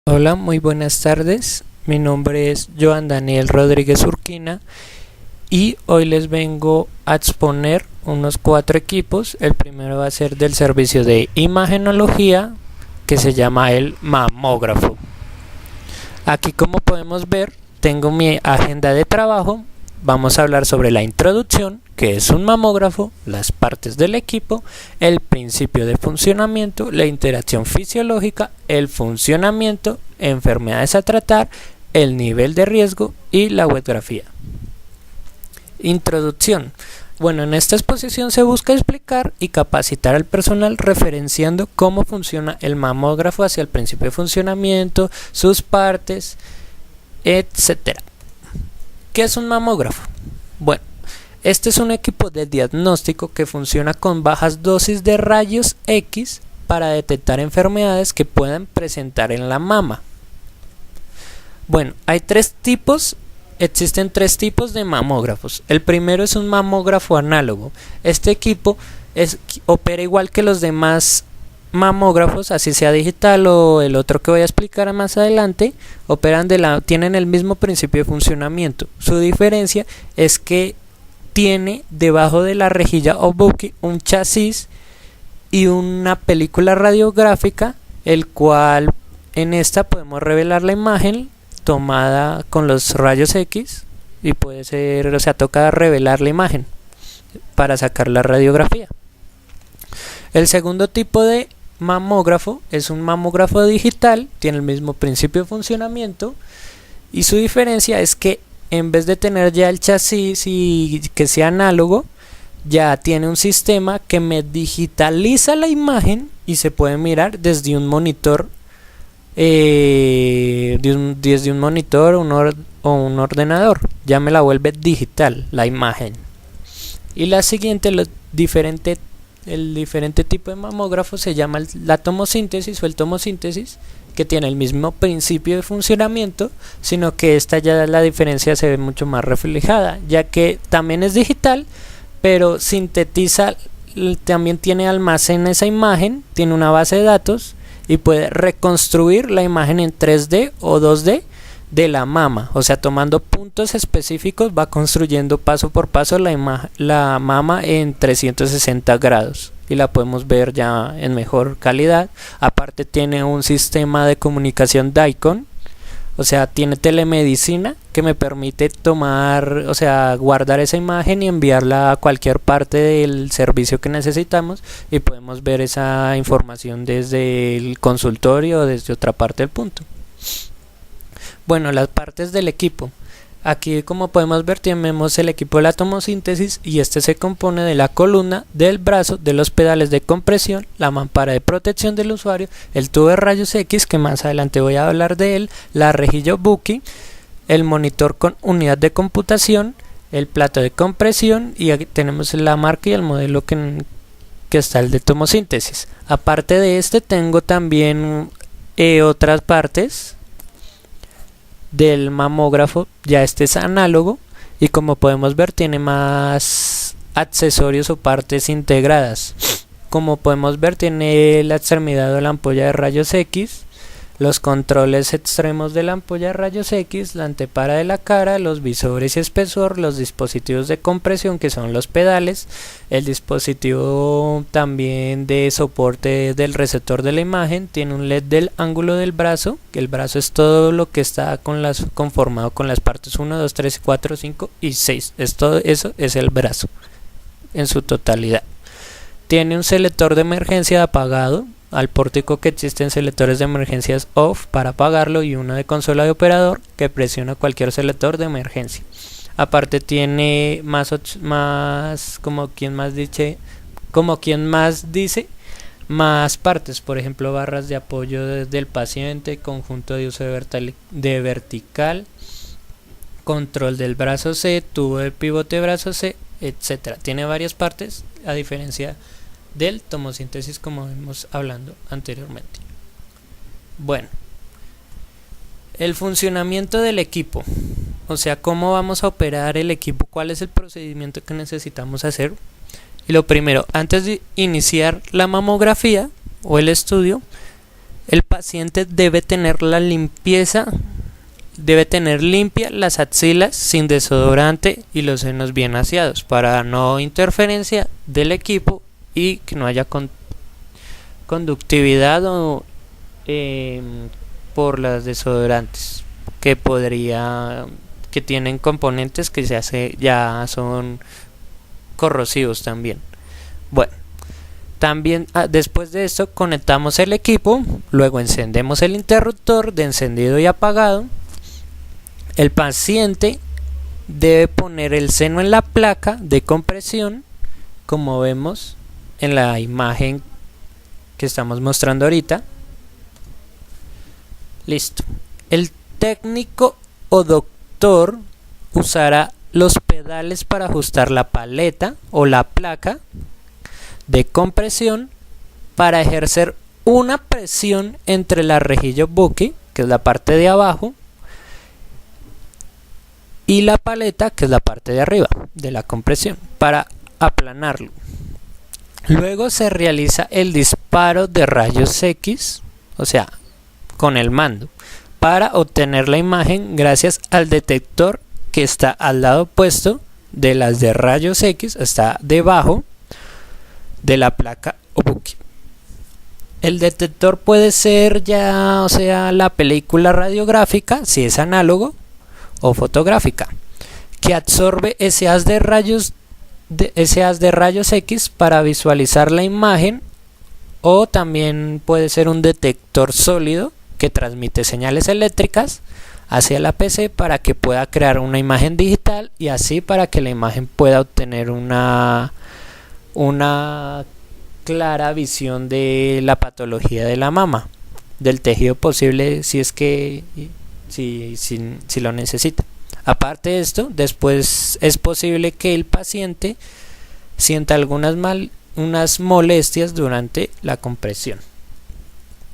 Hola, muy buenas tardes. Mi nombre es Joan Daniel Rodríguez Urquina y hoy les vengo a exponer unos 4 equipos. El primero va a ser del servicio de imagenología, que se llama el mamógrafo. Aquí, como podemos ver, tengo mi agenda de trabajo. Vamos a hablar sobre la introducción, que es un mamógrafo, las partes del equipo, el principio de funcionamiento, la interacción fisiológica, el funcionamiento, enfermedades a tratar, el nivel de riesgo y la webgrafía. Introducción. Bueno, en esta exposición se busca explicar y capacitar al personal referenciando cómo funciona el mamógrafo hacia el principio de funcionamiento, sus partes, etc. ¿Qué es un mamógrafo? Bueno, este es un equipo de diagnóstico que funciona con bajas dosis de rayos X para detectar enfermedades que puedan presentar en la mama. Bueno, existen 3 tipos de mamógrafos. El primero es un mamógrafo análogo. Este equipo opera igual que los demás mamógrafos, así sea digital o el otro que voy a explicar más adelante, tienen el mismo principio de funcionamiento. Su diferencia es que tiene debajo de la rejilla o buque un chasis y una película radiográfica, el cual en esta podemos revelar la imagen tomada con los rayos X y toca revelar la imagen para sacar la radiografía. El segundo tipo de mamógrafo es un mamógrafo digital, tiene el mismo principio de funcionamiento y su diferencia es que en vez de tener ya el chasis y que sea análogo, ya tiene un sistema que me digitaliza la imagen y se puede mirar desde un monitor, o un ordenador. Ya me la vuelve digital la imagen. Y la siguiente, el diferente tipo de mamógrafo se llama la tomosíntesis o el tomosíntesis, que tiene el mismo principio de funcionamiento, sino que esta ya la diferencia se ve mucho más reflejada, ya que también es digital, pero sintetiza, también almacena esa imagen, tiene una base de datos y puede reconstruir la imagen en 3D o 2D de la mama, o sea, tomando puntos específicos va construyendo paso por paso la mama en 360 grados y la podemos ver ya en mejor calidad. Aparte tiene un sistema de comunicación DICOM, o sea, tiene telemedicina que me permite guardar esa imagen y enviarla a cualquier parte del servicio que necesitamos y podemos ver esa información desde el consultorio o desde otra parte del punto. Bueno, las partes del equipo. Aquí, como podemos ver, tenemos el equipo de la tomosíntesis y este se compone de la columna, del brazo, de los pedales de compresión, la mampara de protección del usuario, el tubo de rayos X, que más adelante voy a hablar de él, la rejilla Buki, el monitor con unidad de computación, el plato de compresión y aquí tenemos la marca y el modelo que está el de tomosíntesis. Aparte de este tengo también otras partes del mamógrafo, ya este es análogo y como podemos ver tiene más accesorios o partes integradas. Como podemos ver tiene la extremidad de la ampolla de rayos X, los controles extremos de la ampolla de rayos X, la antepara de la cara, los visores y espesor, los dispositivos de compresión que son los pedales, el dispositivo también de soporte del receptor de la imagen, tiene un LED del ángulo del brazo, que el brazo es todo lo que está conformado con las partes 1, 2, 3, 4, 5 y 6, todo eso es el brazo en su totalidad. Tiene un selector de emergencia apagado, al pórtico que existen selectores de emergencias off para apagarlo y uno de consola de operador que presiona cualquier selector de emergencia. Aparte tiene como quien más dice, más partes, por ejemplo barras de apoyo del paciente, conjunto de uso de vertical, control del brazo C, tubo de pivote brazo C, etc. Tiene varias partes a diferencia del tomosíntesis como vimos hablando anteriormente. Bueno, el funcionamiento del equipo, o sea, cómo vamos a operar el equipo, cuál es el procedimiento que necesitamos hacer. Y lo primero, antes de iniciar la mamografía o el estudio, el paciente debe tener limpias las axilas sin desodorante y los senos bien aseados para no interferencia del equipo y que no haya conductividad o por los desodorantes que tienen componentes que ya son corrosivos también. Bueno, también después de esto conectamos el equipo, luego encendemos el interruptor de encendido y apagado. El paciente debe poner el seno en la placa de compresión, como vemos en la imagen que estamos mostrando ahorita. Listo. El técnico o doctor usará los pedales para ajustar la paleta o la placa de compresión para ejercer una presión entre la rejilla Bucky, que es la parte de abajo, y la paleta, que es la parte de arriba de la compresión, para aplanarlo. Luego se realiza el disparo de rayos X, o sea, con el mando, para obtener la imagen gracias al detector que está al lado opuesto de las de rayos X, está debajo de la placa o Bucky. El detector puede ser ya, o sea, la película radiográfica, si es análogo, o fotográfica, que absorbe ese haz de rayos X para visualizar la imagen, o también puede ser un detector sólido que transmite señales eléctricas hacia la PC para que pueda crear una imagen digital y así para que la imagen pueda obtener una clara visión de la patología de la mama, del tejido posible si es que si lo necesita. Aparte de esto, después es posible que el paciente sienta unas molestias durante la compresión.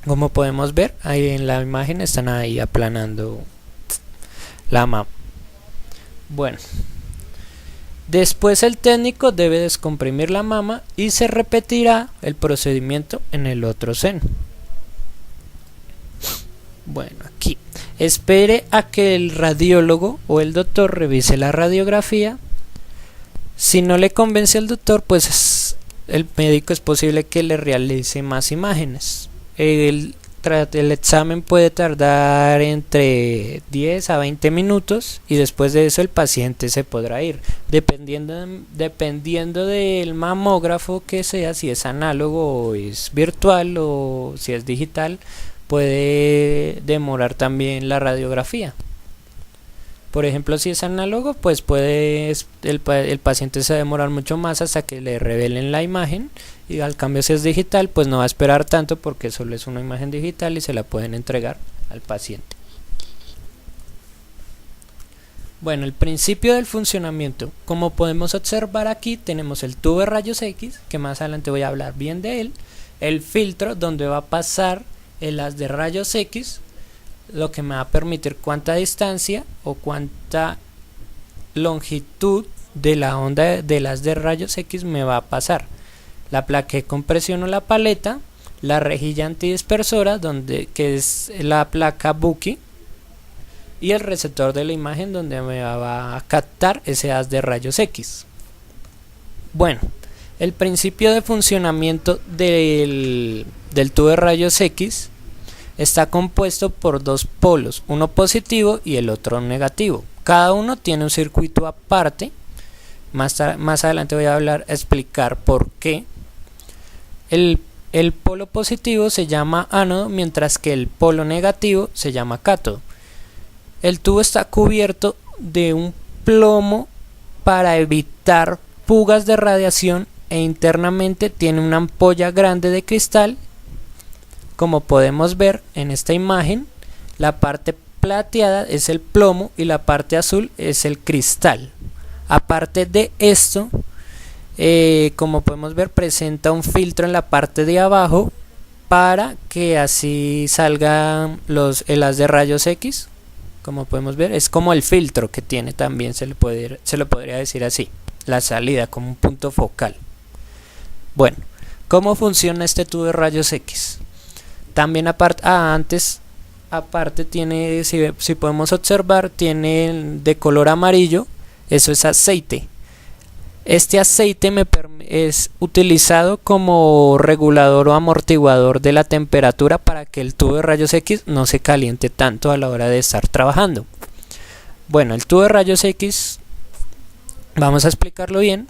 Como podemos ver ahí en la imagen, están ahí aplanando la mama. Bueno, después el técnico debe descomprimir la mama y se repetirá el procedimiento en el otro seno. Bueno, aquí espere a que el radiólogo o el doctor revise la radiografía. Si no le convence al doctor, pues el médico es posible que le realice más imágenes. El examen puede tardar entre 10 a 20 minutos y después de eso el paciente se podrá ir, dependiendo del mamógrafo que sea, si es análogo o es virtual o si es digital. Puede demorar también la radiografía. Por ejemplo, si es análogo, pues el paciente se va a demorar mucho más hasta que le revelen la imagen, y al cambio si es digital, pues no va a esperar tanto porque solo es una imagen digital y se la pueden entregar al paciente. Bueno, el principio del funcionamiento. Como podemos observar aquí, tenemos el tubo de rayos X, que más adelante voy a hablar bien de él, el filtro donde va a pasar el haz de rayos X, lo que me va a permitir cuánta distancia o cuánta longitud de la onda de las de rayos X me va a pasar, la placa de compresión o la paleta, la rejilla antidispersora que es la placa Bucky, y el receptor de la imagen donde me va a captar ese haz de rayos X. Bueno, el principio de funcionamiento del tubo de rayos X está compuesto por dos polos, uno positivo y el otro negativo. Cada uno tiene un circuito aparte. Más adelante voy a explicar por qué. El polo positivo se llama ánodo, mientras que el polo negativo se llama cátodo. El tubo está cubierto de un plomo para evitar fugas de radiación e internamente tiene una ampolla grande de cristal. Como podemos ver en esta imagen, la parte plateada es el plomo y la parte azul es el cristal. Aparte de esto, como podemos ver, presenta un filtro en la parte de abajo para que así salgan el haz de rayos X. Como podemos ver, es como el filtro que tiene también, se lo podría decir así, la salida como un punto focal. Bueno, ¿cómo funciona este tubo de rayos X? También aparte tiene, si podemos observar, tiene de color amarillo, eso es aceite. Este aceite es utilizado como regulador o amortiguador de la temperatura para que el tubo de rayos X no se caliente tanto a la hora de estar trabajando. Bueno, el tubo de rayos X, vamos a explicarlo bien.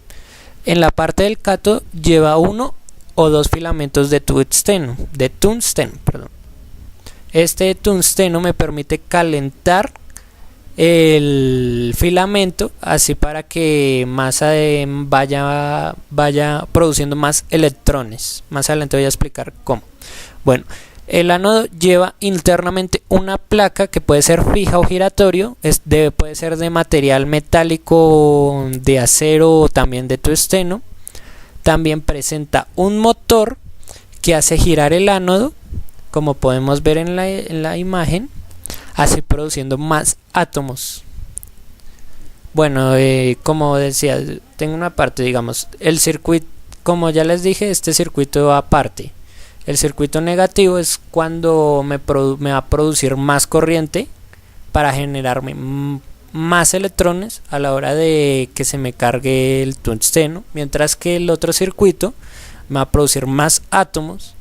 En la parte del cátodo lleva 1 o 2 filamentos de tungsteno, perdón. Este tungsteno me permite calentar el filamento así para que vaya produciendo más electrones. Más adelante voy a explicar cómo. Bueno, el ánodo lleva internamente una placa que puede ser fija o giratorio, puede ser de material metálico, de acero o también de tungsteno. También presenta un motor que hace girar el ánodo, como podemos ver en la imagen, así produciendo más átomos. Bueno, como decía, tengo una parte, digamos, el circuito, como ya les dije, este circuito aparte. El circuito negativo es cuando me va a producir más corriente para generarme más electrones a la hora de que se me cargue el tungsteno, mientras que el otro circuito me va a producir más átomos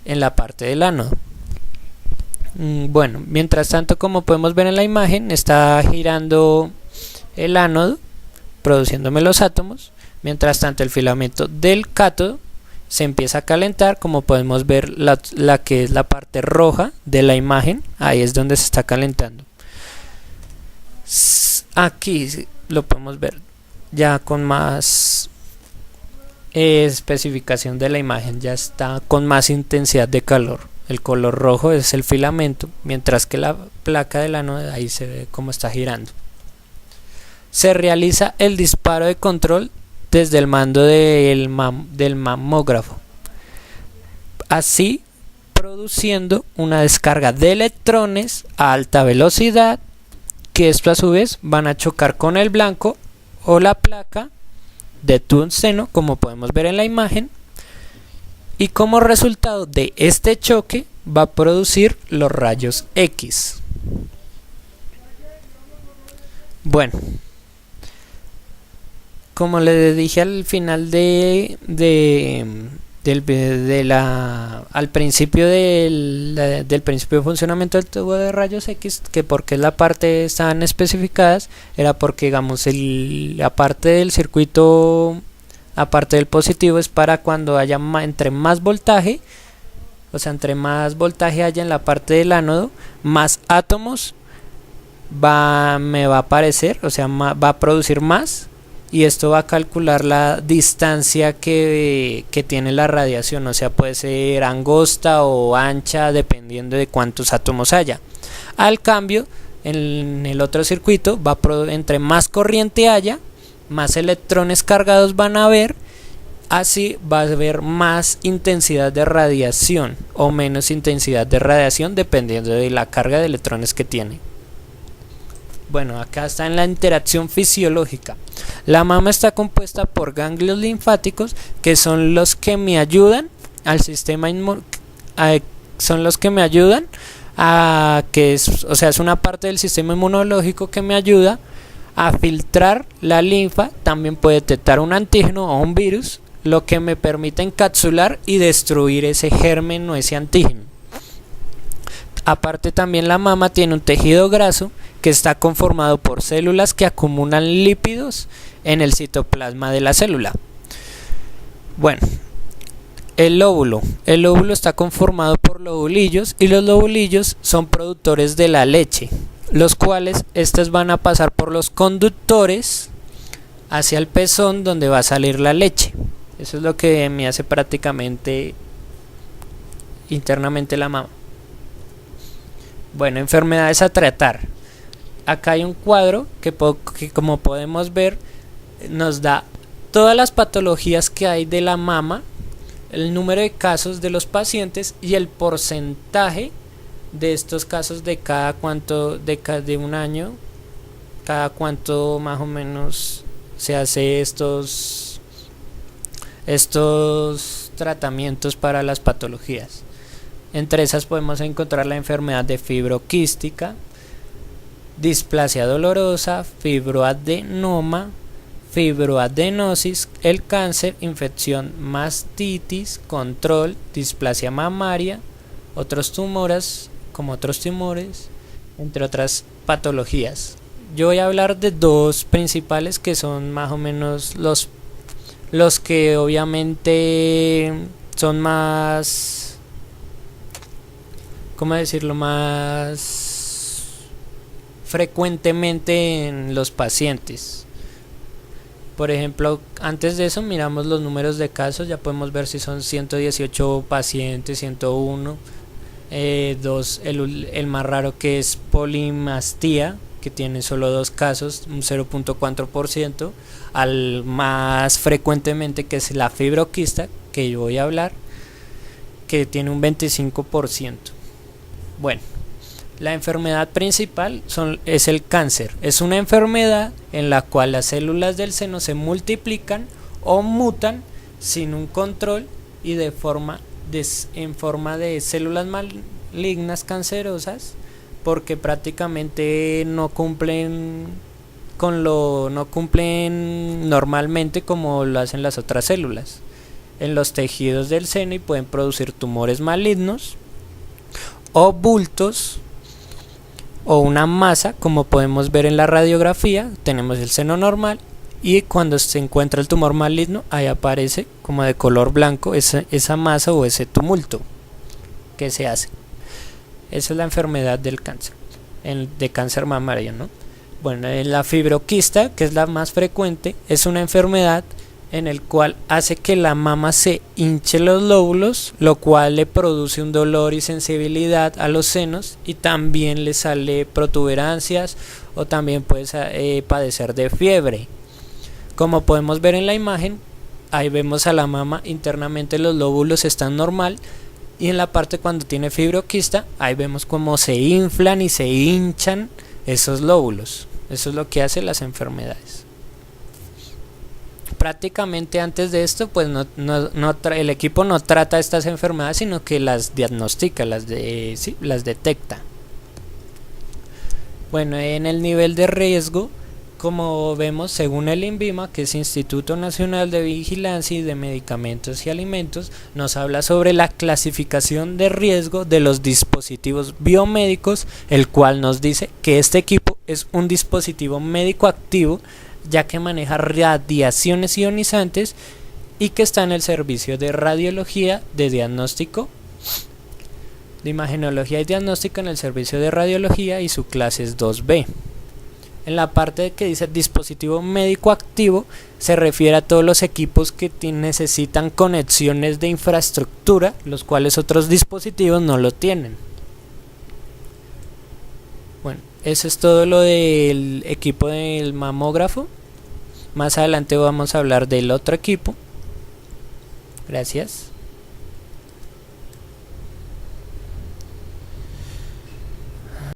en la parte del ánodo. Bueno, mientras tanto, como podemos ver en la imagen, está girando el ánodo produciéndome los átomos, mientras tanto el filamento del cátodo se empieza a calentar, como podemos ver la que es la parte roja de la imagen, ahí es donde se está calentando. Aquí lo podemos ver ya con más especificación de la imagen, ya está con más intensidad de calor. El color rojo es el filamento, mientras que la placa del ánodo ahí se ve cómo está girando. Se realiza el disparo de control desde el mando del mamógrafo, así produciendo una descarga de electrones a alta velocidad, que esto a su vez van a chocar con el blanco o la placa de tungsteno, como podemos ver en la imagen, y como resultado de este choque va a producir los rayos X. Bueno, como les dije al final al principio del principio de funcionamiento del tubo de rayos X, que porque la parte estaban especificadas, era porque, digamos, la parte del circuito, aparte del positivo, es para cuando haya entre más voltaje, o sea, entre más voltaje haya en la parte del ánodo, más átomos me va a aparecer, o sea, va a producir más. Y esto va a calcular la distancia que tiene la radiación, o sea, puede ser angosta o ancha dependiendo de cuántos átomos haya. Al cambio, en el otro circuito, entre más corriente haya, más electrones cargados van a haber, así va a haber más intensidad de radiación o menos intensidad de radiación dependiendo de la carga de electrones que tiene. Bueno, acá está en la interacción fisiológica. La mama está compuesta por ganglios linfáticos, que son los que me ayudan al sistema son los que me ayudan a o sea, es una parte del sistema inmunológico que me ayuda a filtrar la linfa. También puede detectar un antígeno o un virus, lo que me permite encapsular y destruir ese germen o ese antígeno. Aparte, también la mama tiene un tejido graso que está conformado por células que acumulan lípidos en el citoplasma de la célula. Bueno, el óvulo está conformado por lobulillos, y los lobulillos son productores de la leche, los cuales estos van a pasar por los conductores hacia el pezón, donde va a salir la leche. Eso es lo que me hace prácticamente internamente la mama. Bueno, enfermedades a tratar. Acá hay un cuadro que como podemos ver nos da todas las patologías que hay de la mama, el número de casos de los pacientes y el porcentaje de estos casos de cada cuánto, de un año, cada cuánto más o menos se hace estos tratamientos para las patologías. Entre esas podemos encontrar la enfermedad de fibroquística, displasia dolorosa, fibroadenoma, fibroadenosis, el cáncer, infección, mastitis, control, displasia mamaria, otros tumores, entre otras patologías. Yo voy a hablar de dos principales que son más o menos los que obviamente son más, ¿cómo decirlo?, más frecuentemente en los pacientes. Por ejemplo, antes de eso miramos los números de casos, ya podemos ver si son 118 pacientes, 101, el más raro que es polimastía, que tiene solo 2 casos, un 0.4%, al más frecuentemente que es la fibroquista, que yo voy a hablar, que tiene un 25%. Bueno, la enfermedad principal es el cáncer. Es una enfermedad en la cual las células del seno se multiplican o mutan sin un control y en forma de células malignas cancerosas, porque prácticamente no cumplen normalmente como lo hacen las otras células en los tejidos del seno, y pueden producir tumores malignos o bultos o una masa, como podemos ver en la radiografía. Tenemos el seno normal y cuando se encuentra el tumor maligno, ahí aparece como de color blanco esa masa o ese tumulto que se hace. Esa es la enfermedad del cáncer, de cáncer mamario, ¿no? Bueno, la fibroquista, que es la más frecuente, es una enfermedad en el cual hace que la mama se hinche los lóbulos, lo cual le produce un dolor y sensibilidad a los senos, y también le sale protuberancias, o también puede padecer de fiebre. Como podemos ver en la imagen, ahí vemos a la mama, internamente los lóbulos están normal, y en la parte cuando tiene fibroquista, ahí vemos cómo se inflan y se hinchan esos lóbulos. Eso es lo que hacen las enfermedades. Prácticamente antes de esto, pues el equipo no trata estas enfermedades, sino que las diagnostica, las detecta. Bueno, en el nivel de riesgo, como vemos, según el INVIMA, que es Instituto Nacional de Vigilancia y de Medicamentos y Alimentos, nos habla sobre la clasificación de riesgo de los dispositivos biomédicos, el cual nos dice que este equipo es un dispositivo médico activo, ya que maneja radiaciones ionizantes y que está en el servicio de radiología, de diagnóstico, de imagenología y diagnóstico en el servicio de radiología, y su clase es 2B. En la parte que dice dispositivo médico activo, se refiere a todos los equipos que necesitan conexiones de infraestructura, los cuales otros dispositivos no lo tienen. Bueno, eso es todo lo del equipo del mamógrafo. Más adelante vamos a hablar del otro equipo. Gracias.